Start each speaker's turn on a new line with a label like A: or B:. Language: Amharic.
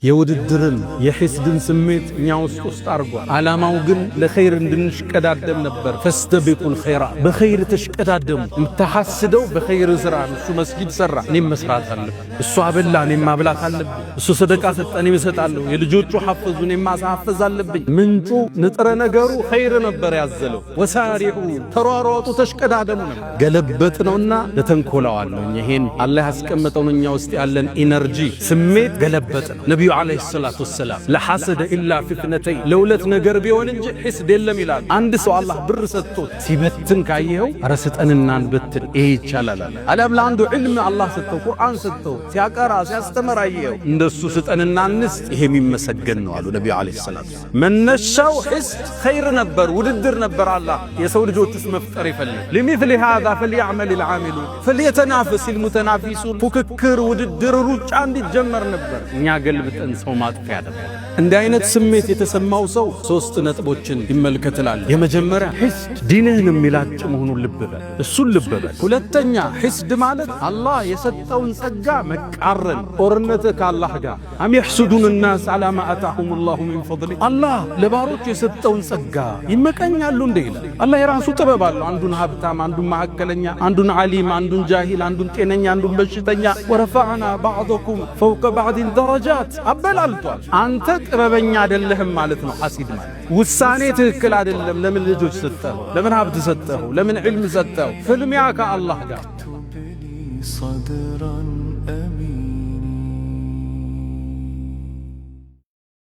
A: የውድድርን የሕስድን ስሜት እኛ ውስጥ አርጓል። ዓላማው ግን ለኸይር እንድንሽቀዳደም ነበር። ፈስተቢቁል ኸይራት በኸይር ተሽቀዳደሙ። የምታሐስደው በኸይር ሥራ ነው። እሱ መስጊድ ሠራ፣ እኔም መስራት አለብኝ። እሱ አበላ፣ እኔም ማብላት አለብኝ። እሱ ሰደቃ ሰጠ፣ እኔም እሰጣለሁ። የልጆቹ ሐፈዙ፣ እኔም ማሳሐፈዝ አለብኝ። ምንጩ ንጥረ ነገሩ ኸይር ነበር ያዘለው። ወሳሪዑ ተሯሯጡ፣ ተሽቀዳደሙ ነበር። ገለበት ነውና ለተንኮላዋለሁ። ይሄን አላህ ያስቀመጠውን እኛ ውስጥ ያለን ኢነርጂ ስሜት ገለበት ነው። ነቢዩ ዓለይሂ ሰላቱ ወሰላም ለሐሰደ ኢላ ፊትነተይ ለሁለት ነገር ቢሆን እንጂ ሕስድ የለም ይላል። አንድ ሰው አላህ ብር ሰጥቶት ሲበትን ካየኸው ኧረ ስጠንና እንበትን፣ ይሄ ይቻላል አለ። አለም ለአንዱ ዕልም አላህ ሰጥተው ቁርአን ሰጥተው ሲያቀራ ሲያስተምር አየኸው፣ እንደሱ ስጠንና እንስጥ፣ ይሄ የሚመሰገን ነው አሉ ነቢዩ ዓለይሂ ሰላቱ ወሰላም። መነሻው ሕስድ ኸይር ነበር፣ ውድድር ነበር። አላህ የሰው ልጆችስ መፍጠር ይፈልግ። ለሚስሊ ሃዛ ፈልያዕመል ልዓሚሉን ፈልየተናፈስ ልሙተናፊሱን። ፉክክር፣ ውድድር፣ ሩጫ እንዲጀመር ነበር። እኛ ገልብጠን ሰው ማጥፊያ ነበር። እንዲህ አይነት ስሜት የተሰማው ሰው ሶስት ነጥቦችን ይመልከትላል። የመጀመሪያ ሕስድ ዲንህን የሚላጭ መሆኑን ልብ በል፣ እሱን ልብ በል። ሁለተኛ ሕስድ ማለት አላህ የሰጠውን ጸጋ መቃረን፣ ጦርነት ከአላህ ጋር። አም የሕሱዱን ናስ ዓላ ማ አታሁም ላሁ ሚን ፈድሊ። አላህ ለባሮች የሰጠውን ጸጋ ይመቀኛሉ እንደ ይላል። አላህ የራሱ ጥበብ አለው። አንዱን ሀብታም፣ አንዱን መካከለኛ፣ አንዱን ዓሊም፣ አንዱን ጃሂል፣ አንዱን ጤነኛ፣ አንዱን በሽተኛ። ወረፈዕና ባዕደኩም ፈውቀ ባዕድን ደረጃት አበላልቷል። አንተ ጥበበኛ አይደለህም ማለት ነው። ሐሲድ ማለት ውሳኔ ትክክል አይደለም። ለምን ልጆች ሰጠው? ለምን ሀብት ሰጠው? ለምን ዕልም ሰጠው? ፍልሚያ ከአላህ ጋር